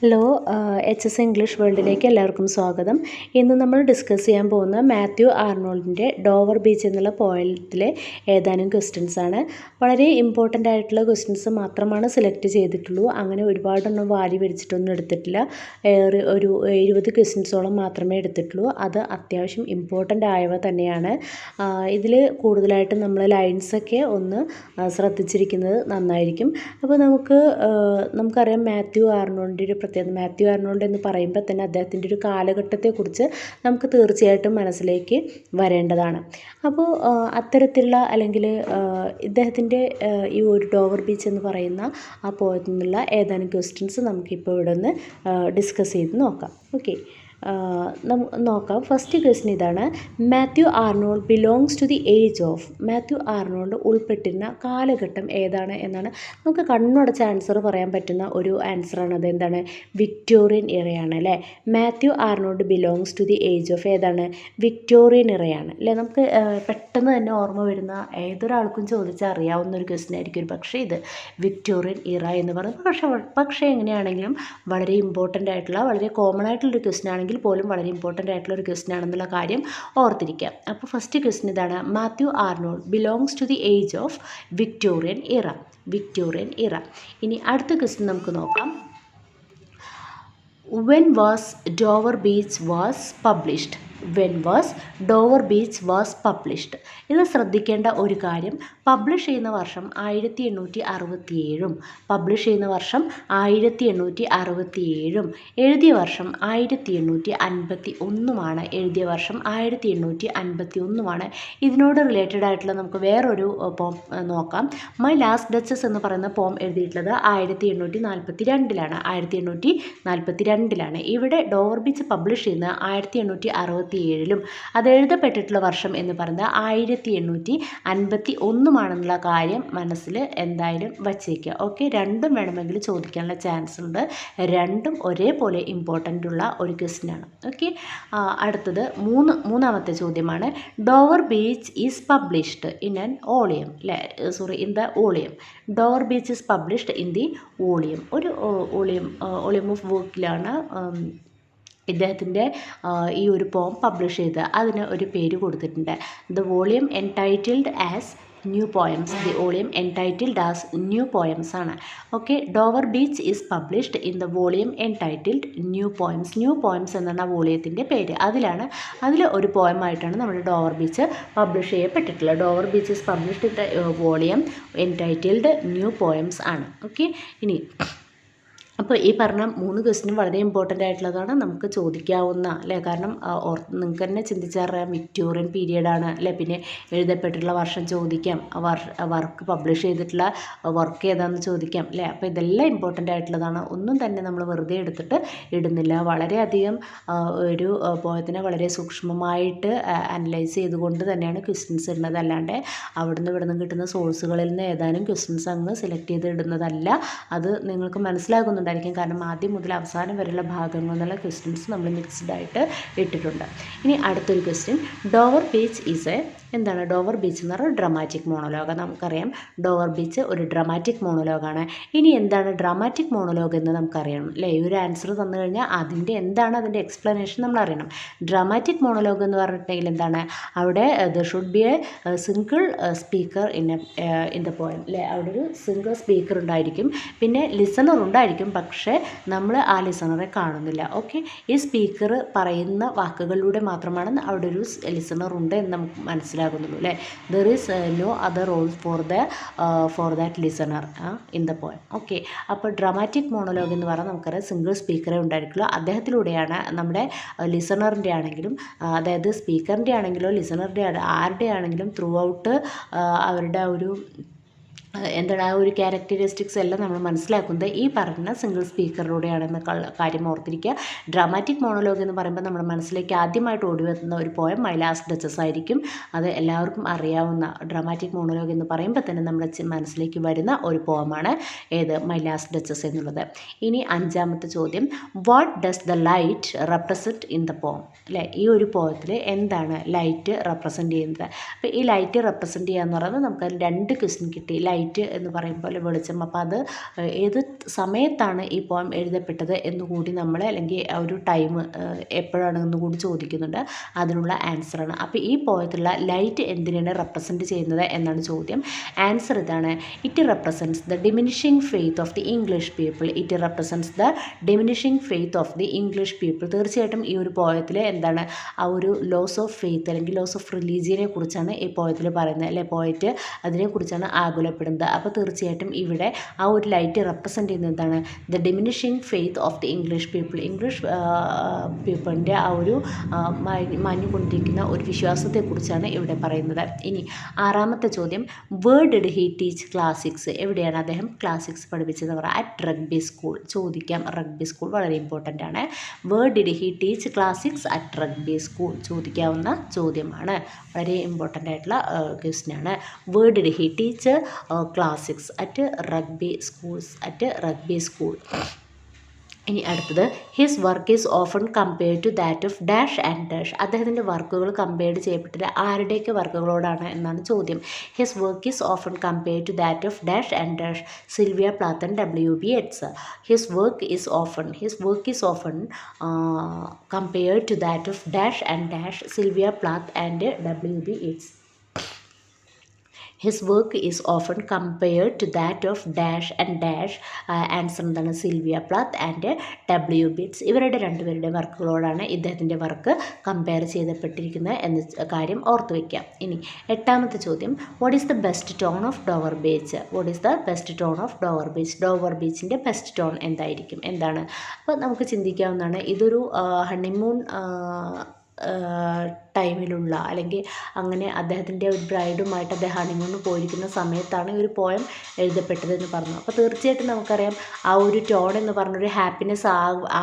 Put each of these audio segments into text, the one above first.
Hello, HS English വേൾഡിലേക്ക് എല്ലാവർക്കും സ്വാഗതം. ഇന്ന് നമ്മൾ ഡിസ്കസ് ചെയ്യാൻ പോകുന്ന മാത്യു ആർണോൾഡിൻ്റെ ഡോവർ ബീച്ച് എന്നുള്ള പോയത്തിലെ ഏതാനും ക്വസ്റ്റ്യൻസ് ആണ്. വളരെ ഇമ്പോർട്ടൻ്റ് ആയിട്ടുള്ള ക്വസ്റ്റ്യൻസ് മാത്രമാണ് സെലക്ട് ചെയ്തിട്ടുള്ളൂ. അങ്ങനെ ഒരുപാടൊന്നും വാരി പിടിച്ചിട്ടൊന്നും എടുത്തിട്ടില്ല. ഒരു 20 ക്വസ്റ്റ്യൻസോളം മാത്രമേ എടുത്തിട്ടുള്ളൂ. അത് അത്യാവശ്യം ഇമ്പോർട്ടൻ്റ് ആയവ തന്നെയാണ്. ഇതിൽ കൂടുതലായിട്ടും നമ്മൾ ലൈൻസൊക്കെ ഒന്ന് ശ്രദ്ധിച്ചിരിക്കുന്നത് നന്നായിരിക്കും. അപ്പോൾ നമുക്കറിയാം മാത്യു ആർണോൾഡിൻ്റെ ഒരു പ്രത്യേകത. മാത്യു ആർണോൾഡ് എന്ന് പറയുമ്പോൾ തന്നെ അദ്ദേഹത്തിൻ്റെ ഒരു കാലഘട്ടത്തെക്കുറിച്ച് നമുക്ക് തീർച്ചയായിട്ടും മനസ്സിലേക്ക് വരേണ്ടതാണ്. അപ്പോൾ അത്തരത്തിലുള്ള അല്ലെങ്കിൽ ഇദ്ദേഹത്തിൻ്റെ ഈ ഒരു ഡോവർ ബീച്ച് എന്ന് പറയുന്ന ആ പോയത്തിൽ നിന്നുള്ള ഏതാനും ക്വസ്റ്റ്യൻസ് നമുക്കിപ്പോൾ ഇവിടെ ഒന്ന് ഡിസ്കസ് ചെയ്ത് നോക്കാം. ഓക്കെ, നോക്കാം. ഫസ്റ്റ് ക്വസ്റ്റ്യൻ ഇതാണ്: Matthew Arnold belongs to the age of. Matthew Arnold ഉൾപ്പെട്ടിരുന്ന കാലഘട്ടം ഏതാണ് എന്നാണ്. നമുക്ക് കണ്ണടച്ച് ആൻസർ പറയാൻ പറ്റുന്ന ഒരു ആൻസറാണ്. അത് എന്താണ്? വിക്ടോറിയൻ ഇറയാണ് അല്ലേ. Matthew Arnold belongs to the age of ഏതാണ്? വിക്ടോറിയൻ ഇറയാണ് അല്ലേ. നമുക്ക് പെട്ടെന്ന് തന്നെ ഓർമ്മ വരുന്ന ഏതൊരാൾക്കും ചോദിച്ചാൽ അറിയാവുന്ന ഒരു ക്വസ്റ്റ്യൻ ആയിരിക്കും ഒരു പക്ഷേ ഇത് വിക്ടോറിയൻ ഇറ എന്ന് പറയുന്നത്. പക്ഷേ എങ്ങനെയാണെങ്കിലും വളരെ ഇമ്പോർട്ടൻ്റ് ആയിട്ടുള്ള, വളരെ കോമൺ ആയിട്ടുള്ളൊരു ക്വസ്റ്റ്യൻ ആണെങ്കിൽ പോലും വളരെ ഇമ്പോർട്ടൻ്റ് ആയിട്ടുള്ള ഒരു ക്വസ്റ്റ്യൻ ആണെന്നുള്ള കാര്യം ഓർത്തിരിക്കാം. അപ്പോൾ ഫസ്റ്റ് ക്വസ്റ്റ്യൻ ഇതാണ്: Matthew Arnold belongs to the age of Victorian era. Victorian era. ഇനി അടുത്ത ക്വസ്റ്റ്യൻ നമുക്ക് നോക്കാം. When was Dover Beach was published? When was Dover Beach was published? ഇത് ശ്രദ്ധിക്കേണ്ട ഒരു കാര്യം, പബ്ലിഷ് ചെയ്യുന്ന വർഷം 1867 പബ്ലിഷ് ചെയ്യുന്ന വർഷം 1867 എഴുതിയ വർഷം 1851 എഴുതിയ വർഷം 1851. ഇതിനോട് റിലേറ്റഡ് ആയിട്ടുള്ള നമുക്ക് വേറൊരു പോം നോക്കാം. മൈ ലാസ്റ്റ് ഡച്ചസ് എന്ന് പറയുന്ന പോം എഴുതിയിട്ടുള്ളത് 1842 1842. ഇവിടെ ഡോവർ ബീച്ച് പബ്ലിഷ് ചെയ്യുന്നത് 1867 അത് എഴുതപ്പെട്ടിട്ടുള്ള വർഷം എന്ന് പറയുന്നത് 1851 കാര്യം മനസ്സിൽ എന്തായാലും വച്ചേക്കുക. ഓക്കെ, രണ്ടും വേണമെങ്കിൽ ചോദിക്കാനുള്ള ചാൻസ് ഉണ്ട്. രണ്ടും ഒരേപോലെ ഇമ്പോർട്ടൻ്റ് ഉള്ള ഒരു ക്വസ്റ്റ്യൻ ആണ്. ഓക്കെ, അടുത്തത് മൂന്നാമത്തെ ചോദ്യമാണ്: Dover Beach is published in an volume. In the volume. Dover Beach is published in the volume. ഒരു വോളിയം ഓഫ് വർക്കിലാണ് ഇദ്ദേഹത്തിൻ്റെ ഈ ഒരു പോം പബ്ലിഷ് ചെയ്ത് അതിന് ഒരു പേര് കൊടുത്തിട്ടുണ്ട്. The volume entitled as New Poems. The volume entitled as New Poems ആണ്. Okay, Dover Beach is published in the volume entitled New Poems. New Poems എന്നാണ് ആ വോളിയത്തിൻ്റെ പേര്. അതിൽ ഒരു പോയമായിട്ടാണ് നമ്മുടെ ഡോവർ ബീച്ച് പബ്ലിഷ് ചെയ്യപ്പെട്ടിട്ടുള്ളത്. Dover Beach is published in the volume entitled New Poems ആണ്. ഓക്കെ, ഇനി അപ്പോൾ ഈ പറഞ്ഞ 3 ക്വസ്റ്റ്യനും വളരെ ഇമ്പോർട്ടൻ്റ് ആയിട്ടുള്ളതാണ്, നമുക്ക് ചോദിക്കാവുന്ന അല്ലേ. കാരണം നിങ്ങൾക്ക് തന്നെ ചിന്തിച്ചറിയാം വിക്ടോറിയൻ പീരീഡാണ് അല്ലേ. പിന്നെ എഴുതപ്പെട്ടിട്ടുള്ള വർഷം ചോദിക്കാം, വർക്ക് പബ്ലിഷ് ചെയ്തിട്ടുള്ള വർക്ക് ഏതാണെന്ന് ചോദിക്കാം അല്ലേ. അപ്പോൾ ഇതെല്ലാം ഇമ്പോർട്ടൻ്റ് ആയിട്ടുള്ളതാണ്. ഒന്നും തന്നെ നമ്മൾ വെറുതെ എടുത്തിട്ട് ഇടുന്നില്ല. വളരെയധികം ഒരു പോയത്തിനെ വളരെ സൂക്ഷ്മമായിട്ട് അനലൈസ് ചെയ്തുകൊണ്ട് തന്നെയാണ് ക്വസ്റ്റ്യൻസ് ഇടുന്നത്. അല്ലാണ്ട് അവിടുന്ന് ഇവിടുന്ന് കിട്ടുന്ന സോഴ്സുകളിൽ നിന്ന് ഏതാനും ക്വസ്റ്റ്യൻസ് അങ്ങ് സെലക്ട് ചെയ്ത് ഇടുന്നതല്ല. അത് നിങ്ങൾക്ക് മനസ്സിലാകുന്നുണ്ട്. കാരണം ആദ്യം മുതൽ അവസാനം വരെയുള്ള ഭാഗങ്ങൾ എന്നുള്ള ക്വസ്റ്റ്യൻസ് നമ്മൾ മിക്സ്ഡ് ആയിട്ട് ഇട്ടിട്ടുണ്ട്. ഇനി അടുത്തൊരു ക്വസ്റ്റ്യൻ: ഡോവർ ബീച്ച് ഈസ് എന്താണ്? ഡോവർ ബീച്ച് എന്ന് പറഞ്ഞാൽ ഡ്രാമാറ്റിക് മോണോലോഗ്. നമുക്കറിയാം ഡോവർ ബീച്ച് ഒരു ഡ്രാമാറ്റിക് മോണോലോഗാണ്. ഇനി എന്താണ് ഡ്രാമാറ്റിക് മോണോലോഗ് എന്ന് നമുക്കറിയണം അല്ലേ. ഈ ഒരു ആൻസർ തന്നു കഴിഞ്ഞാൽ അതിൻ്റെ എക്സ്പ്ലനേഷൻ നമ്മൾ അറിയണം. ഡ്രാമാറ്റിക് മോണോലോഗ് എന്ന് പറഞ്ഞിട്ടുണ്ടെങ്കിൽ എന്താണ്? അവിടെ there should be A single speaker in the poem അല്ലേ. അവിടെ ഒരു സിംഗിൾ സ്പീക്കർ ഉണ്ടായിരിക്കും, പിന്നെ ലിസണർ ഉണ്ടായിരിക്കും. പക്ഷേ നമ്മൾ ആ ലിസണറെ കാണുന്നില്ല. ഓക്കെ, ഈ സ്പീക്കർ പറയുന്ന വാക്കുകളിലൂടെ മാത്രമാണ് അവിടെ ഒരു ലിസണർ ഉണ്ട് എന്ന് നമുക്ക് മനസ്സിലാകുന്നുള്ളൂ അല്ലേ. There is no other role for that listener in the poem. Okay, അപ്പോൾ ഡ്രാമാറ്റിക് മോണോലോഗ് എന്ന് പറഞ്ഞാൽ നമുക്കറിയാം സിംഗിൾ സ്പീക്കറെ ഉണ്ടായിരിക്കുള്ളൂ. അദ്ദേഹത്തിലൂടെയാണ് നമ്മുടെ ലിസണറിൻ്റെ ആണെങ്കിലും, അതായത് സ്പീക്കറിൻ്റെ ആണെങ്കിലോ ലിസണറിൻ്റെ ആരുടെ ആണെങ്കിലും ത്രൂ ഔട്ട് അവരുടെ ഒരു എന്താണ് ആ ഒരു ക്യാരക്ടറിസ്റ്റിക്സ് എല്ലാം നമ്മൾ മനസ്സിലാക്കുന്നത് ഈ പറഞ്ഞ സിംഗിൾ സ്പീക്കറിലൂടെയാണെന്ന കാര്യം ഓർത്തിരിക്കുക. ഡ്രാമാറ്റിക് മോണോലോഗ് എന്ന് പറയുമ്പോൾ നമ്മുടെ മനസ്സിലേക്ക് ആദ്യമായിട്ട് ഓടി വരുന്ന ഒരു പോയം മൈ ലാസ്റ്റ് ഡച്ചസ് ആയിരിക്കും. അത് എല്ലാവർക്കും അറിയാവുന്ന ഡ്രാമാറ്റിക് മോണോലോഗ് എന്ന് പറയുമ്പോൾ തന്നെ നമ്മുടെ മനസ്സിലേക്ക് വരുന്ന ഒരു പോയമാണ് ഏത്? മൈ ലാസ്റ്റ് ഡച്ചസ് എന്നുള്ളത്. ഇനി അഞ്ചാമത്തെ ചോദ്യം: what does the light represent in the പോം അല്ലേ. ഈ ഒരു പോയത്തിൽ എന്താണ് ലൈറ്റ് റെപ്രസെൻറ്റ് ചെയ്യുന്നത്? അപ്പോൾ ഈ ലൈറ്റ് റെപ്രസെൻറ്റ് ചെയ്യുക എന്ന് പറയുന്നത് നമുക്ക് 2 ക്വസ്റ്റ്യൻ കിട്ടി. ലൈറ്റ് ലൈറ്റ് എന്ന് പറയുമ്പോൾ വെളിച്ചം. അപ്പോൾ അത് ഏത് സമയത്താണ് ഈ പോയം എഴുതപ്പെട്ടത് എന്നുകൂടി നമ്മൾ അല്ലെങ്കിൽ ഒരു ടൈം എപ്പോഴാണെന്ന് കൂടി ചോദിക്കുന്നുണ്ട്. അതിനുള്ള ആൻസറാണ്. അപ്പോൾ ഈ പോയത്തിലുള്ള ലൈറ്റ് എന്തിനാണ് റെപ്രസെൻറ്റ് ചെയ്യുന്നത് എന്നാണ് ചോദ്യം. ആൻസർ ഇതാണ്. It represents the diminishing faith of the English people. It represents the diminishing faith of the English people. തീർച്ചയായിട്ടും ഈ ഒരു പോയത്തിൽ എന്താണ് ആ ഒരു ലോസ് ഓഫ് ഫെയ്ത്ത് അല്ലെങ്കിൽ ലോസ് ഓഫ് റിലീജിയനെ കുറിച്ചാണ് ഈ പോയത്തിൽ പറയുന്നത്, അല്ലെ പോയറ്റ് അതിനെക്കുറിച്ചാണ് ആകുലപ്പെടുന്നത്. അപ്പോൾ തീർച്ചയായിട്ടും ഇവിടെ ആ ഒരു ലൈറ്റ് റെപ്രസെൻറ്റ് ചെയ്യുന്നത് എന്താണ്? The diminishing faith of the English people. English പീപ്പിളിൻ്റെ ആ ഒരു മാഞ്ഞുകൊണ്ടിരിക്കുന്ന ഒരു വിശ്വാസത്തെക്കുറിച്ചാണ് ഇവിടെ പറയുന്നത്. ഇനി ആറാമത്തെ ചോദ്യം, where did he teach classics? എവിടെയാണ് അദ്ദേഹം ക്ലാസിക്സ് പഠിപ്പിച്ചത്? At Rugby School. ചോദിക്കാം, റഗ്ബി സ്കൂൾ വളരെ ഇമ്പോർട്ടൻ്റ് ആണ്. Where did he teach classics? At Rugby School. ചോദിക്കാവുന്ന ചോദ്യമാണ്, വളരെ ഇമ്പോർട്ടൻ്റ് ആയിട്ടുള്ള ക്വസ്റ്റ്യനാണ്. Where did he teach classics? At Rugby Schools. At Rugby School. ഇനി അടുത്തത്, his work is often compared to that of dash and dash. അദ്ദേഹത്തിൻ്റെ വർക്കുകൾ compared ചെയ്യപ്പെട്ടത് ആരുടെയൊക്കെ വർക്കുകളോടാണ് എന്നാണ് ചോദ്യം. His work is often compared to that of dash and dash. Sylvia Plath and W.B. Yeats. His work is often compared to that of dash and dash. Sylvia Plath and W.B. Yeats. His work is often compared to that of dash and dash. Answer എന്താണ്? Sylvia Plath and W.B. Yeats. ഇവരുടെ രണ്ടുപേരുടെ വർക്കുകളോടാണ് ഇദ്ദേഹത്തിൻ്റെ work compare ചെയ്യപ്പെട്ടിരിക്കുന്നത് എന്ന കാര്യം ഓർത്തു വയ്ക്കാം. ഇനി എട്ടാമത്തെ ചോദ്യം, what is the best tone of Dover beach? What is the best tone of Dover beach? Dover ബീച്ചിൻ്റെ ബെസ്റ്റ് ടോൺ എന്തായിരിക്കും? എന്താണ്? അപ്പോൾ നമുക്ക് ചിന്തിക്കാവുന്നതാണ്, ഇതൊരു ഹണിമൂൺ ടൈമിലുള്ള അല്ലെങ്കിൽ അങ്ങനെ അദ്ദേഹത്തിൻ്റെ ഒരു ബ്രൈഡുമായിട്ട് അദ്ദേഹം ഹണിമൂണിന് പോയിരിക്കുന്ന സമയത്താണ് ഈ ഒരു പോയം എഴുതപ്പെട്ടതെന്ന് പറഞ്ഞു. അപ്പോൾ തീർച്ചയായിട്ടും നമുക്കറിയാം ആ ഒരു ടോൺ എന്ന് പറഞ്ഞൊരു ഹാപ്പിനെസ്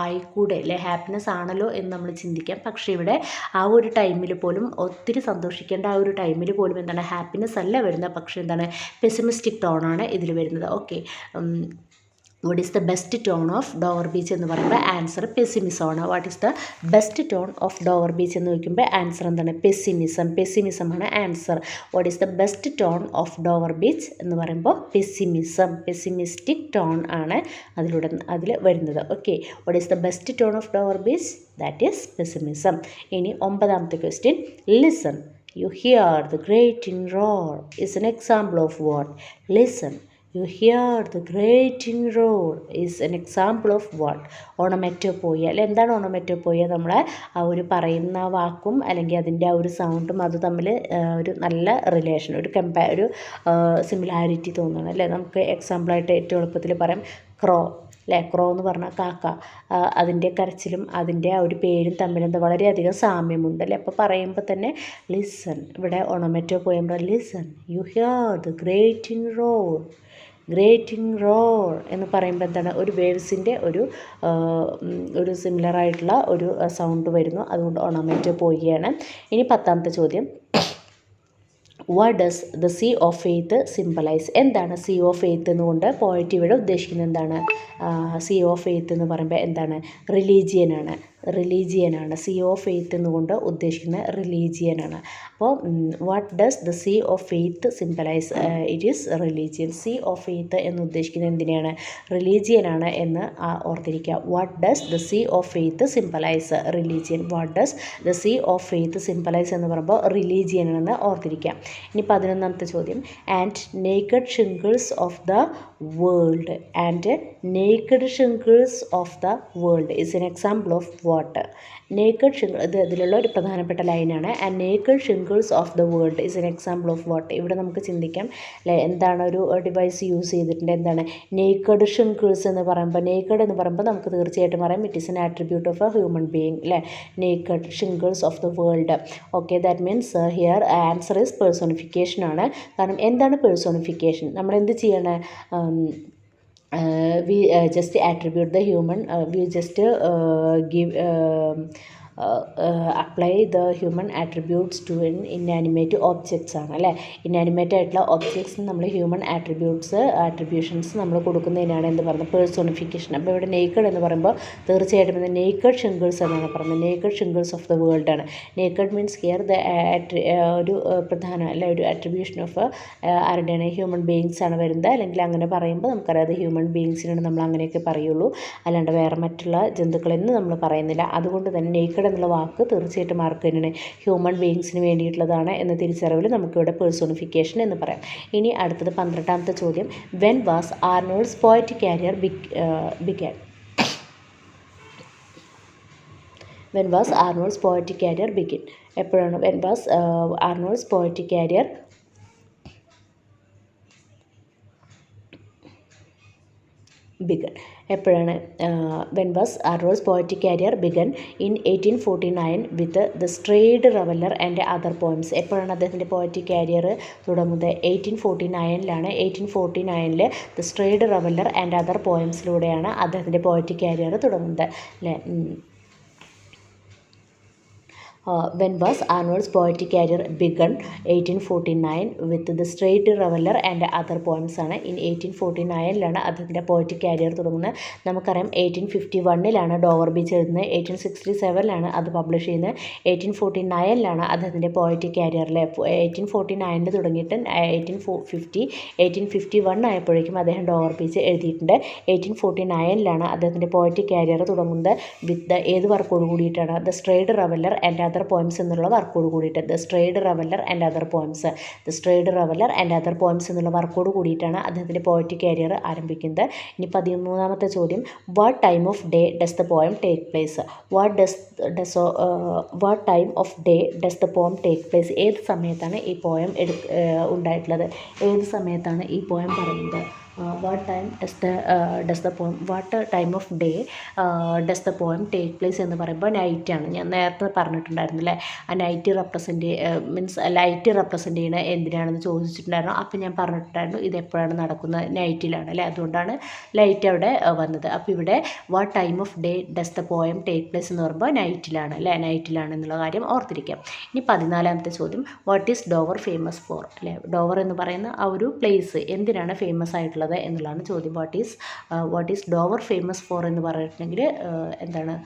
ആയിക്കൂടെ, അല്ലെ ഹാപ്പിനെസ് ആണല്ലോ എന്ന് നമ്മൾ ചിന്തിക്കാം. പക്ഷേ ഇവിടെ ആ ഒരു ടൈമിൽ പോലും ഒത്തിരി സന്തോഷിക്കേണ്ട ആ ഒരു ടൈമിൽ പോലും എന്താണ് ഹാപ്പിനെസ് അല്ല വരുന്നത്, പക്ഷേ എന്താണ് പെസിമിസ്റ്റിക് ടോണാണ് ഇതിൽ വരുന്നത്. Okay, what is the best tone of Dover Beach എന്ന് പറയുമ്പോൾ ആൻസർ പെസിമിസമാണ്. What is the best tone of Dover Beach എന്ന് ചോദിക്കുമ്പോൾ ആൻസർ എന്താണ്? പെസിമിസമാണ് answer. What is the best tone of Dover Beach എന്ന് പറയുമ്പോൾ പെസിമിസ്റ്റിക് ടോൺ ആണ് അതിൽ വരുന്നത്. Okay, what is the best tone of Dover Beach? That is pessimism. ഇനി ഒമ്പതാമത്തെ question, listen you hear the grating roar is an example of what? Listen You hear the grating roar is an example of what? ഓണോമാറ്റോപോയ്യ. അല്ലെ, എന്താണ് ഓണോമാറ്റോപോയ്യ? നമ്മളെ ആ ഒരു പറയുന്ന വാക്കും അല്ലെങ്കിൽ അതിൻ്റെ ആ ഒരു സൗണ്ടും അത് തമ്മിൽ ഒരു നല്ല റിലേഷൻ, ഒരു സിമിലാരിറ്റി തോന്നുന്നു അല്ലേ. നമുക്ക് എക്സാമ്പിളായിട്ട് ഏറ്റവും എളുപ്പത്തിൽ പറയാം ക്രോ, അല്ലേ. ക്രോ എന്ന് പറഞ്ഞാൽ കാക്ക, അതിൻ്റെ കരച്ചിലും അതിൻ്റെ ആ ഒരു പേരും തമ്മിൽ വളരെയധികം സാമ്യമുണ്ട് അല്ലേ. അപ്പോൾ പറയുമ്പോൾ തന്നെ ലിസൺ, ഇവിടെ onomatopoeia listen you hear the grating roar എന്ന് പറയുമ്പോൾ എന്താണ്? ഒരു വേവ്സിൻ്റെ ഒരു സിമിലറായിട്ടുള്ള ഒരു സൗണ്ട് വരുന്നു, അതുകൊണ്ട് ഓണോമാറ്റോപോയ്യാണ്. ഇനി പത്താമത്തെ ചോദ്യം, what does the sea of faith symbolise? എന്താണ് സീ ഓഫ് ഫെയ്ത്ത് എന്നുകൊണ്ട് പോയറ്റ് ഇവിടെ ഉദ്ദേശിക്കുന്നത്? എന്താണ് സീ ഓഫ് ഫെയ്ത്ത് എന്ന് പറയുമ്പോൾ? എന്താണ്? റിലീജിയനാണ്. സീ ഓഫ് ഫെയ്ത്ത് എന്നുകൊണ്ട് ഉദ്ദേശിക്കുന്നത് റിലീജിയനാണ്. അപ്പോൾ what does the sea of faith symbolise? It is religion. Sea of faith എന്ന് ഉദ്ദേശിക്കുന്നത് എന്തിനാണ്? റിലീജിയനാണ് എന്ന് ഓർത്തിരിക്കുക. What does the sea of faith symbolise? Religion. What does the sea of faith symbolise എന്ന് പറയുമ്പോൾ റിലീജിയനാണെന്ന് ഓർത്തിരിക്കുക. ഇനി 11ാമത്തെ ചോദ്യം, and naked shingles of the world is an example of what? Naked shingle, ഇത് ഇതിലുള്ള ഒരു പ്രധാനപ്പെട്ട ലൈനാണ്. And naked shingles of the world is an example of what? ഇവിടെ നമുക്ക് ചിന്തിക്കാം അല്ലേ, എന്താണ് ഒരു ഡിവൈസ് യൂസ് ചെയ്തിട്ടുണ്ട്? എന്താണ് നേക്കഡ് ഷിംഗിൾസ് എന്ന് പറയുമ്പോൾ? നേക്കഡ് എന്ന് പറയുമ്പോൾ നമുക്ക് തീർച്ചയായിട്ടും പറയാം it is an attribute of a human being അല്ലേ. Naked shingles of the world. Okay, that means here answer is personification ആണ്. കാരണം എന്താണ് പേഴ്സോണിഫിക്കേഷൻ? നമ്മൾ എന്ത് ചെയ്യണം? We just attribute the human, we just give apply the human attributes to inanimate objects ആണ് അല്ലേ. Inanimate ആയിട്ടുള്ള ഒബ്ജക്ട്സിന് നമ്മൾ ഹ്യൂമൻ ആട്രിബ്യൂഷൻസ് നമ്മൾ കൊടുക്കുന്നതിനാണ് എന്ത് പറയുന്നത്, പേഴ്സോണിഫിക്കേഷൻ. അപ്പോൾ ഇവിടെ നേക്കഡ് എന്ന് പറയുമ്പോൾ തീർച്ചയായിട്ടും ഇത് നേക്കഡ് ഷിംഗിൾസ് എന്നാണ് പറയുന്നത്. Naked shingles of the world ആണ്. നേക്കഡ് മീൻസ് ഹിയർ ദ ഒരു പ്രധാന അല്ലെ ഒരു ആട്രിബ്യൂഷൻ ഓഫ് ആരുടെയാണ്, ഹ്യൂമൻ ബീയിങ്സ് ആണ് വരുന്നത്. അല്ലെങ്കിൽ അങ്ങനെ പറയുമ്പോൾ നമുക്കറിയാം അത് ഹ്യൂമൻ ബീയിങ്സിനാണ് നമ്മൾ അങ്ങനെയൊക്കെ പറയുള്ളൂ, അല്ലാണ്ട് വേറെ മറ്റുള്ള ജന്തുക്കളെന്ന് നമ്മൾ പറയുന്നില്ല. അതുകൊണ്ട് തന്നെ നേക്കഡ് എന്നുള്ള വാക്ക് തീർച്ചയായിട്ടും ആർക്ക് തന്നെയാണ്, ഹ്യൂമൻ ബീയിങ്സിന് വേണ്ടിയിട്ടുള്ളതാണ് എന്ന തിരിച്ചറിവിൽ നമുക്കിവിടെ പേഴ്സോണിഫിക്കേഷൻ എന്ന് പറയാം. ഇനി അടുത്തത് 12ാമത്തെ ചോദ്യം, when was Arnold's poetic career began. When was Arnold's poetic career begin. എപ്പോഴാണ് when was Arnold's poetic career began. എപ്പോഴാണ് when was Arnold's poetic career began in 1849 with the strayed reveller and other poems. എപ്പോഴാണ് അദ്ദേഹത്തിൻ്റെ poetic career തുടങ്ങുന്നത്? 1849ലാണ്. 1849 the strayed reveller and other പോയംസിലൂടെയാണ് അദ്ദേഹത്തിൻ്റെ poetic career തുടങ്ങുന്നത് അല്ലേ. When was Arnold's poetic career begun? 1849 with the Straight Reveller and other poems ആണ്. In 1849ലാണ് അദ്ദേഹത്തിൻ്റെ പോയറ്റിക് കാരിയർ തുടങ്ങുന്നത്. നമുക്കറിയാം 1851ലാണ് ഡോവർ ബീച്ച് എഴുതുന്നത്, 1867ലാണ് അത് പബ്ലിഷ് ചെയ്യുന്നത്, 1849ലാണ് അദ്ദേഹത്തിൻ്റെ പോയറ്റിക് കാരിയറിലെ 1849 തുടങ്ങിയിട്ട് 1851 ആയപ്പോഴേക്കും അദ്ദേഹം ഡോവർ ബീച്ച് എഴുതിയിട്ടുണ്ട്. 1849ലാണ് അദ്ദേഹത്തിൻ്റെ പോയറ്റിക് കാരിയർ തുടങ്ങുന്നത് വിത്ത് ഏത് വർക്കോട് കൂടിയിട്ടാണ്? The strayed reveller and other poems എന്നുള്ള വർക്കോട് കൂടിയിട്ട്. The strayed reveller and other poems, the strayed reveller and other poems എന്നുള്ള വർക്കോട് കൂടിയിട്ടാണ് അദ്ദേഹത്തിൻ്റെ പോയറ്റിക് കാരിയർ ആരംഭിക്കുന്നത്. ഇനി 13ാമത്തെ ചോദ്യം, what time off day does the poem take place? What time off day does the poem take place? ഏത് സമയത്താണ് ഈ പോയം ഉണ്ടായിട്ടുള്ളത്? ഏത് സമയത്താണ് ഈ പോയം പറയുന്നത്? what time does the poem what time of day does the poem take place എന്ന് പറയുമ്പോൾ നൈറ്റാണ്. ഞാൻ നേരത്തെ പറഞ്ഞിട്ടുണ്ടായിരുന്നു അല്ലേ, ആ നൈറ്റ് മീൻസ് ലൈറ്റ് റെപ്രസെൻ്റ് ചെയ്യുന്ന എന്തിനാണെന്ന് ചോദിച്ചിട്ടുണ്ടായിരുന്നു. അപ്പോൾ ഞാൻ പറഞ്ഞിട്ടുണ്ടായിരുന്നു ഇത് എപ്പോഴാണ് നടക്കുന്നത്, നൈറ്റിലാണ് അല്ലേ, അതുകൊണ്ടാണ് ലൈറ്റ് അവിടെ വന്നത്. അപ്പോൾ ഇവിടെ what time off day does the poem take place എന്ന് പറയുമ്പോൾ നൈറ്റിലാണ് അല്ലേ, നൈറ്റിലാണ് എന്നുള്ള കാര്യം ഓർത്തിരിക്കാം. ഇനി 14ാമത്തെ ചോദ്യം, what is Dover famous four അല്ലേ. ഡോവർ എന്ന് പറയുന്ന ആ ഒരു പ്ലേസ് എന്തിനാണ് ഫേമസ് ആയിട്ടുള്ളത് എന്നുള്ളതാണ് ചോദ്യം. What is Dover famous for എന്ന് പറഞ്ഞിട്ടുണ്ടെങ്കിൽ എന്താണ്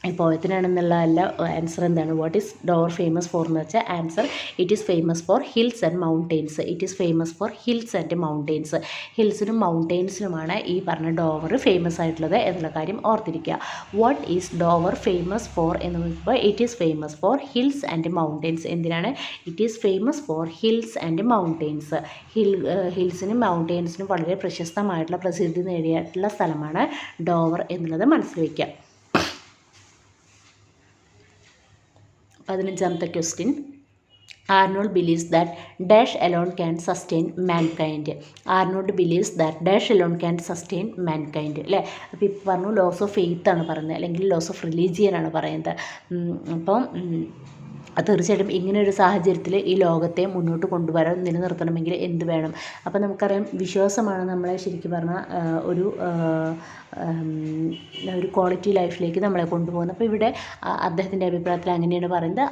ഈ പോയത്തിനാണെന്നുള്ള അല്ല ആൻസർ എന്താണ്? What is Dover famous for എന്ന് വെച്ചാൽ answer it is famous for hills and mountains. It is famous for hills and mountains. ഹിൽസിനും മൗണ്ടെയ്ൻസിനുമാണ് ഈ പറഞ്ഞ ഡോവർ ഫേമസ് ആയിട്ടുള്ളത് എന്നുള്ള കാര്യം ഓർത്തിരിക്കുക. What is Dover famous for എന്ന് പറയുമ്പോൾ it is famous for hills and mountains. എന്തിനാണ്? It is famous for hills and mountains. ഹിൽസിനും മൗണ്ടെയ്ൻസിനും വളരെ പ്രശസ്തമായിട്ടുള്ള പ്രസിദ്ധി നേടിയിട്ടുള്ള സ്ഥലമാണ് ഡോവർ എന്നുള്ളത് മനസ്സിൽ വയ്ക്കുക. 15ാമത്തെ question, Arnold believes that dash alone can sustain mankind. Arnold believes that dash alone can sustain mankind അല്ലേ. അപ്പോൾ ഇപ്പോൾ പറഞ്ഞു ലോസ് ഓഫ് ഫെയ്ത്ത് ആണ് പറയുന്നത്, അല്ലെങ്കിൽ ലോസ് ഓഫ് റിലീജിയൻ ആണ് പറയുന്നത്. അപ്പം തീർച്ചയായിട്ടും ഇങ്ങനെയൊരു സാഹചര്യത്തിൽ ഈ ലോകത്തെ മുന്നോട്ട് കൊണ്ടുവരാൻ നിലനിർത്തണമെങ്കിൽ എന്ത് വേണം? അപ്പോൾ നമുക്കറിയാം വിശ്വാസമാണ് നമ്മളെ ശരിക്കും പറഞ്ഞാൽ ഒരു ക്വാളിറ്റി ലൈഫിലേക്ക് നമ്മളെ കൊണ്ടുപോകുന്നത്. അപ്പോൾ ഇവിടെ അദ്ദേഹത്തിൻ്റെ അഭിപ്രായത്തിൽ അങ്ങനെയാണ് പറയുന്നത്.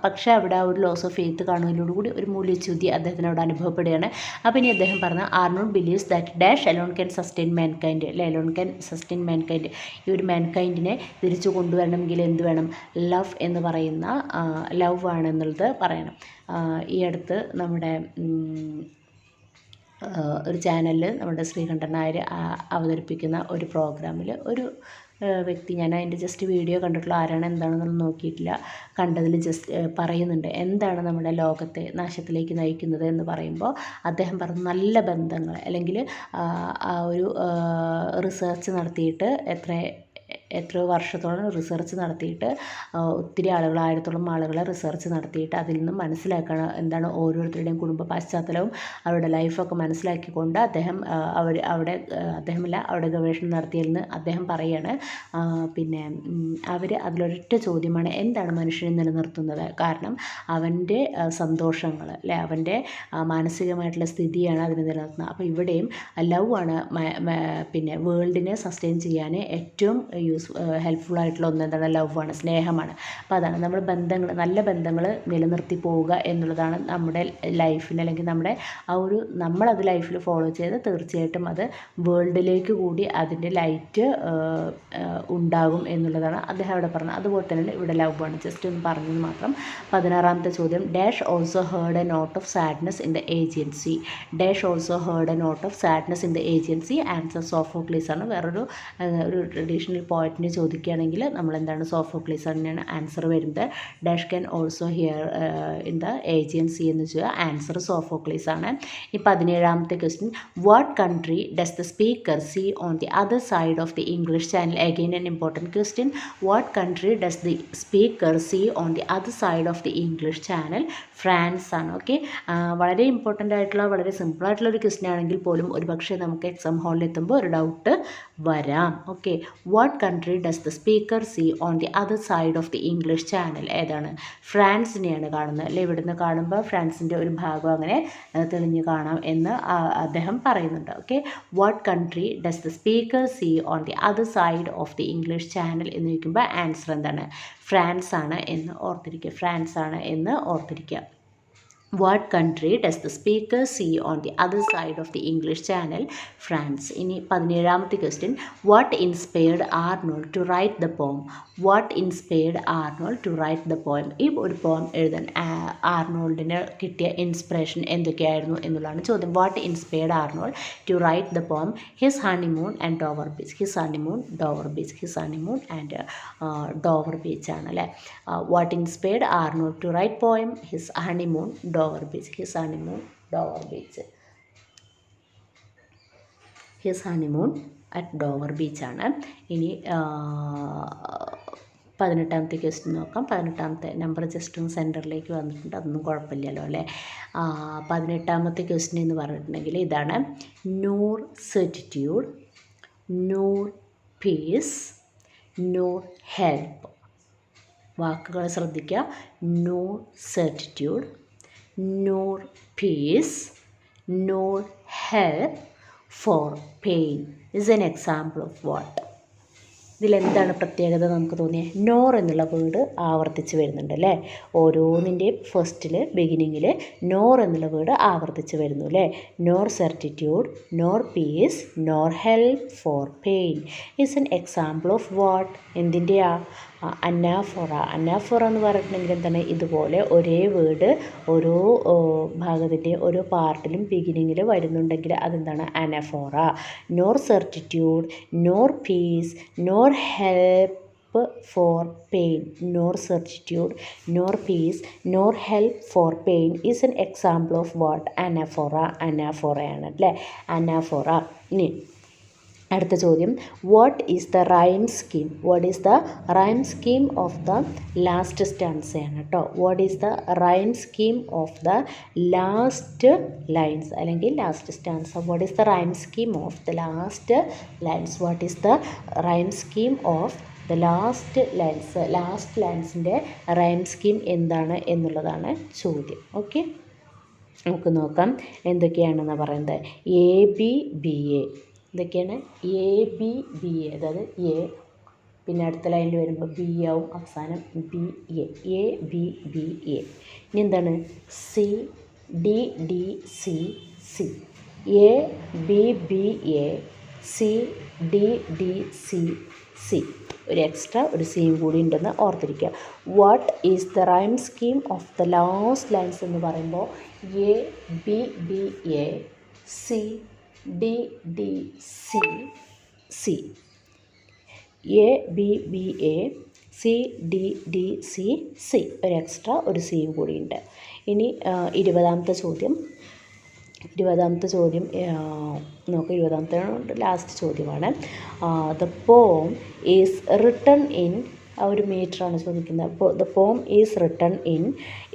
പക്ഷേ അവിടെ ആ ഒരു ലോസ് ഓഫ് ഫെയ്ത്ത് കാണുന്നതിനോടുകൂടി ഒരു മൂല്യച്യുതി അദ്ദേഹത്തിന് അവിടെ അനുഭവപ്പെടുകയാണ്. അപ്പോൾ ഇനി അദ്ദേഹം പറഞ്ഞ Arnold believes that dash alone can sustain mankind അല്ലെ, അലോൺ ക്യാൻ സസ്റ്റെയിൻ മാൻകൈൻഡ്. ഈ ഒരു മാൻകൈൻഡിനെ തിരിച്ചു കൊണ്ടുവരണമെങ്കിൽ എന്ത് വേണം? ലവ് എന്ന് പറയുന്ന ലവ് ആണെന്നുള്ളത് പറയണം. ഈ അടുത്ത് നമ്മുടെ ഒരു ചാനലിൽ നമ്മുടെ ശ്രീകണ്ഠൻ നായർ അവതരിപ്പിക്കുന്ന ഒരു പ്രോഗ്രാമിൽ ഒരു വ്യക്തി, ഞാൻ അതിൻ്റെ ജസ്റ്റ് വീഡിയോ കണ്ടിട്ടുള്ള ആരാണ് എന്താണെന്നൊന്നും നോക്കിയിട്ടില്ല, കണ്ടതിൽ ജസ്റ്റ് പറയുന്നുണ്ട് എന്താണ് നമ്മുടെ ലോകത്തെ നാശത്തിലേക്ക് നയിക്കുന്നത് എന്ന് പറയുമ്പോൾ അദ്ദേഹം പറഞ്ഞു നല്ല ബന്ധങ്ങൾ, അല്ലെങ്കിൽ ആ ഒരു റിസർച്ച് നടത്തിയിട്ട് എത്രയോ വർഷത്തോളം റിസർച്ച് നടത്തിയിട്ട് ഒത്തിരി ആളുകൾ 1000-ഓളം ആളുകളെ റിസർച്ച് നടത്തിയിട്ട് അതിൽ നിന്നും മനസ്സിലാക്കണം എന്താണ് ഓരോരുത്തരുടെയും കുടുംബ പശ്ചാത്തലവും അവരുടെ ലൈഫൊക്കെ മനസ്സിലാക്കിക്കൊണ്ട് അവിടെ ഗവേഷണം നടത്തിയതെന്ന് അദ്ദേഹം പറയുകയാണ്. പിന്നെ അവർ അതിലൊരൊറ്റ ചോദ്യമാണ് എന്താണ് മനുഷ്യനെ നിലനിർത്തുന്നത്? കാരണം അവൻ്റെ സന്തോഷങ്ങൾ അല്ലെ, അവൻ്റെ മാനസികമായിട്ടുള്ള സ്ഥിതിയാണ് അതിനെ നിലനിർത്തുന്നത്. അപ്പോൾ ഇവിടെയും ലവ് ആണ് പിന്നെ വേൾഡിനെ സസ്റ്റെയിൻ ചെയ്യാൻ ഏറ്റവും ഹെൽപ്ഫുൾ ആയിട്ടുള്ള ഒന്ന് എന്താണ്, ലവ് ആണ്, സ്നേഹമാണ്. അപ്പോൾ അതാണ് നമ്മൾ ബന്ധങ്ങൾ, നല്ല ബന്ധങ്ങൾ നിലനിർത്തി പോവുക എന്നുള്ളതാണ് നമ്മുടെ ലൈഫിന്, അല്ലെങ്കിൽ നമ്മുടെ നമ്മളത് ലൈഫിൽ ഫോളോ ചെയ്ത് തീർച്ചയായിട്ടും അത് വേൾഡിലേക്ക് കൂടി അതിൻ്റെ ലൈറ്റ് ഉണ്ടാകും എന്നുള്ളതാണ് അദ്ദേഹം അവിടെ പറഞ്ഞത്. അതുപോലെ തന്നെ ഇവിടെ ലവ് ആണ്, ജസ്റ്റ് ഒന്ന് പറഞ്ഞത് മാത്രം. 16ാമത്തെ ചോദ്യം, dash also heard a note of sadness in the agency. Dash also heard a note of sadness in the agency. Answer Sophocles ആണ്. വേറൊരു ട്രഡീഷണൽ പോയറ്റിനെ ചോദിക്കുകയാണെങ്കിൽ നമ്മൾ എന്താണ്, സോഫോക്ലീസ് തന്നെയാണ് ആൻസർ വരുന്നത്. Dash can also hear in the agency എന്ന് വെച്ചാൽ answer Sophocles ആണ്. ഈ 17ാമത്തെ question, what country does the speaker see on the other side of the English channel. Again an important question. What country does the speaker see on the other side of the English channel? France ആണ്. Okay, വളരെ important ആയിട്ടുള്ള, വളരെ simple ആയിട്ടുള്ള ഒരു question ആണെങ്കിൽ പോലും ഒരു പക്ഷേ നമുക്ക് എക്സാം ഹാളിൽ എത്തുമ്പോൾ ഒരു ഡൗട്ട് വരാം. Okay, what country does the speaker see on the other side of the English channel. ഏതാണ്? ഫ്രാൻസിനെയാണ് കാണുന്നത് അല്ലേ. ഇവിടുന്ന് കാണുമ്പോൾ ഫ്രാൻസിൻ്റെ ഒരു ഭാഗം അങ്ങനെ തെളിഞ്ഞ് കാണാം എന്ന് അദ്ദേഹം പറയുന്നുണ്ട്. Okay, what country does the speaker see on the other side of the English channel എന്ന് ചോദിക്കുമ്പോൾ ആൻസർ എന്താണ്? ഫ്രാൻസ് ആണ് എന്ന് ഓർത്തിരിക്കുക. ഫ്രാൻസ് ആണ് എന്ന് ഓർത്തിരിക്കുക. What country does the speaker see on the other side of the English Channel? France. ഇനി 17ാമത്തെ question, what inspired Arnold to write the poem? What inspired Arnold to write the poem? ഈ ഒരു poem എഴുതാൻ ആർണോൾഡിന് കിട്ടിയ inspiration എന്തൊക്കെയായിരുന്നു എന്നുള്ളതാണ് ചോദ്യം. What inspired Arnold to write the poem? His honeymoon and Dover Beach. His honeymoon, Dover Beach. His honeymoon and Dover Beach ആണ് അല്ലേ. What inspired Arnold to write poem? His honeymoon, Dover Beach. His honeymoon, Dover Beach. His honeymoon at Dover Beach ആണ്. ഇനി 18ാമത്തെ question നോക്കാം. 18ാമത്തെ number just ഒന്ന് സെൻറ്ററിലേക്ക് വന്നിട്ടുണ്ട്, അതൊന്നും കുഴപ്പമില്ലല്ലോ അല്ലേ. 18ാമത്തെ ക്വസ്റ്റ്യൻ എന്ന് പറഞ്ഞിട്ടുണ്ടെങ്കിൽ ഇതാണ്, നൂർ സെർട്ടിറ്റ്യൂഡ്, നൂർ പീസ്, നൂർ ഹെൽപ്പ്. വാക്കുകൾ ശ്രദ്ധിക്കുക. നൂർ സെർട്ടിറ്റ്യൂഡ്, nor peace, nor help for pain is an example of what? ഇതിലെന്താണ് പ്രത്യേകത നമുക്ക് തോന്നിയത്? നോർ എന്നുള്ള വേർഡ് ആവർത്തിച്ച് വരുന്നുണ്ട് അല്ലേ. ഓരോന്നിൻ്റെയും ഫസ്റ്റിൽ ബിഗിനിങ്ങിൽ നോർ എന്നുള്ള വേർഡ് ആവർത്തിച്ച് വരുന്നു അല്ലേ. Nor certitude, nor peace, nor help for pain is an example of what? എന്തിൻ്റെയാ? അനാഫോറ. അനാഫോറ എന്ന് പറഞ്ഞിട്ടുണ്ടെങ്കിൽ എന്താണ്? ഇതുപോലെ ഒരേ വേർഡ് ഓരോ ഭാഗത്തിൻ്റെ ഓരോ പാർട്ടിലും ബിഗിനിങ്ങിൽ വരുന്നുണ്ടെങ്കിൽ അതെന്താണ്? Anaphora. Nor certitude, nor peace, nor help for pain. Nor certitude, nor peace, nor help for pain is an example of what? Anaphora. Anaphora ആണ് അല്ലേ. അനാഫോറ. ഇനി അടുത്ത ചോദ്യം, what is the rhyme scheme? What is the rhyme scheme of the last സ്റ്റാൻസയാണ് കേട്ടോ. What is the rhyme scheme of the last lines അല്ലെങ്കിൽ last stanza? What is the rhyme scheme of the last lines? What is the rhyme scheme of the last lines? Last ലൈൻസിൻ്റെ rhyme scheme എന്താണ് എന്നുള്ളതാണ് ചോദ്യം. Okay, നമുക്ക് നോക്കാം എന്തൊക്കെയാണെന്ന് പറയുന്നത്. A B B A. ഇതൊക്കെയാണ് എ ബി ബി എ. അതായത് എ, പിന്നെ അടുത്ത ലൈനിൽ വരുമ്പോൾ ബി ആവും, അവസാനം B A. A B B A. ഇനി എന്താണ്? C D D C C. A B B A, C D D C C. ഒരു എക്സ്ട്രാ ഒരു സിയും കൂടി ഉണ്ടെന്ന് ഓർത്തിരിക്കുക. What is the rhyme scheme of the last lines എന്ന് പറയുമ്പോൾ A B B A, C D D C C. A B B A, C D D C C. ഒരു extra ഒരു സിയും കൂടിയുണ്ട്. ഇനി 20ാമത്തെ ചോദ്യം. 20ാമത്തെ ചോദ്യം നോക്കുക. 20ാമത്തെ ലാസ്റ്റ് ചോദ്യമാണ്. The poem is written in ഒരു മീറ്ററാണ് ചോദിക്കുന്നത്. അപ്പോൾ the poem is written in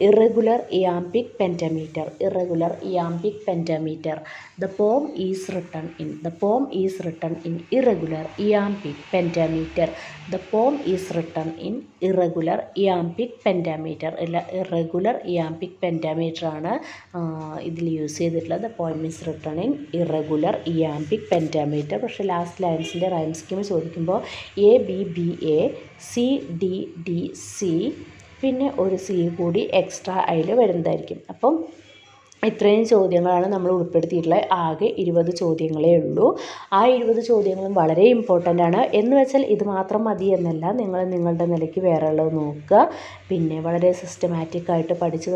irregular iambic pentameter. Irregular iambic pentameter. The poem is written in. The poem is written in irregular iambic pentameter. The poem is written in irregular iambic pentameter. ഇല്ല, irregular iambic പെൻറ്റമീറ്റർ ആണ് ഇതിൽ use ചെയ്തിട്ടുള്ളത്. The poem is written in irregular iambic pentameter. പക്ഷേ last ലൈൻസിൻ്റെ rhyme scheme ചോദിക്കുമ്പോൾ ABBA CDDC പിന്നെ ഒരു C കൂടി എക്സ്ട്രാ അതിൽ വരുന്നതായിരിക്കും. അപ്പം ഇത്രയും ചോദ്യങ്ങളാണ് നമ്മൾ ഉൾപ്പെടുത്തിയിട്ടുള്ളത്. ആകെ 20 ചോദ്യങ്ങളേ ഉള്ളൂ. ആ 20 ചോദ്യങ്ങളും വളരെ ഇമ്പോർട്ടൻ്റ് ആണ്. എന്ന് വെച്ചാൽ ഇത് മാത്രം മതി എന്നല്ല, നിങ്ങൾ നിങ്ങളുടെ നിലയ്ക്ക് വേറെ ഉള്ളത് നോക്കുക. പിന്നെ വളരെ സിസ്റ്റമാറ്റിക് ആയിട്ട് പഠിച്ച്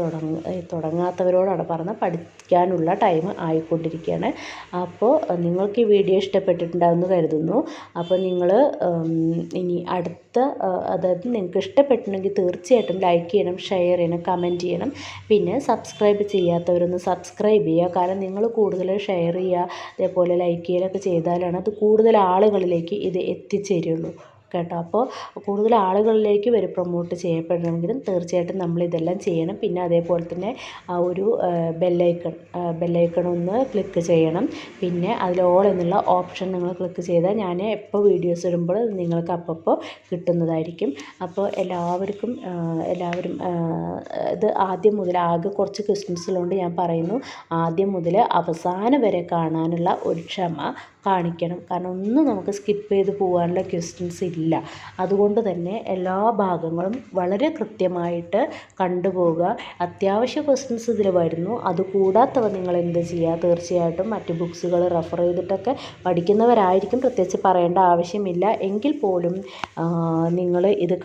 തുടങ്ങാത്തവരോടാണ് പറഞ്ഞത്, പഠിക്കാനുള്ള ടൈം ആയിക്കൊണ്ടിരിക്കുകയാണ്. അപ്പോൾ നിങ്ങൾക്ക് ഈ വീഡിയോ ഇഷ്ടപ്പെട്ടിട്ടുണ്ടാകുമെന്ന് കരുതുന്നു. അപ്പോൾ നിങ്ങൾ ഇനി അടുത്ത അതായത് നിങ്ങൾക്ക് ഇഷ്ടപ്പെട്ടിട്ടുണ്ടെങ്കിൽ തീർച്ചയായിട്ടും ലൈക്ക് ചെയ്യണം, ഷെയർ ചെയ്യണം, കമൻറ്റ് ചെയ്യണം. പിന്നെ സബ്സ്ക്രൈബ് ചെയ്യാത്തവരൊന്ന് സബ്സ്ക്രൈബ് ചെയ്യുക. കാരണം നിങ്ങൾ കൂടുതൽ ഷെയർ ചെയ്യുക, അതേപോലെ ലൈക്ക് ചെയ്യലൊക്കെ ചെയ്താലാണ് അത് കൂടുതൽ ആളുകളിലേക്ക് ഇത് എത്തിച്ചേരുള്ളൂ കേട്ടോ. അപ്പോൾ കൂടുതൽ ആളുകളിലേക്ക് വരെ പ്രൊമോട്ട് ചെയ്യപ്പെടണമെങ്കിലും തീർച്ചയായിട്ടും നമ്മളിതെല്ലാം ചെയ്യണം. പിന്നെ അതേപോലെ തന്നെ ആ ഒരു ബെല്ലൈക്കൺ ഒന്ന് ക്ലിക്ക് ചെയ്യണം. പിന്നെ അതിൽ ഓൾ എന്നുള്ള ഓപ്ഷൻ നിങ്ങൾ ക്ലിക്ക് ചെയ്താൽ ഞാൻ എപ്പോൾ വീഡിയോസ് ഇടുമ്പോൾ നിങ്ങൾക്ക് അപ്പോൾ കിട്ടുന്നതായിരിക്കും. അപ്പോൾ എല്ലാവരും ഇത് ആദ്യം മുതൽ ആകെ കുറച്ച് ക്വസ്റ്റ്യൻസിലുണ്ട് ഞാൻ പറയുന്നു, ആദ്യം മുതൽ അവസാനം വരെ കാണാനുള്ള ഒരു ക്ഷമ കാണിക്കണം. കാരണം ഒന്നും നമുക്ക് സ്കിപ്പ് ചെയ്ത് പോകാനുള്ള ക്വസ്റ്റ്യൻസ് ഇല്ല. അതുകൊണ്ട് തന്നെ എല്ലാ ഭാഗങ്ങളും വളരെ കൃത്യമായിട്ട് കണ്ടുപോവുക. അത്യാവശ്യ ക്വസ്റ്റ്യൻസ് ഇതിൽ വരുന്നു. അതുകൂടാത്തവ നിങ്ങൾ എന്ത് ചെയ്യുക, തീർച്ചയായിട്ടും മറ്റ് ബുക്സുകൾ റെഫർ ചെയ്തിട്ടൊക്കെ പഠിക്കുന്നവരായിരിക്കും, പ്രത്യേകിച്ച് പറയേണ്ട ആവശ്യമില്ല. എങ്കിൽ പോലും നിങ്ങൾ ഇത്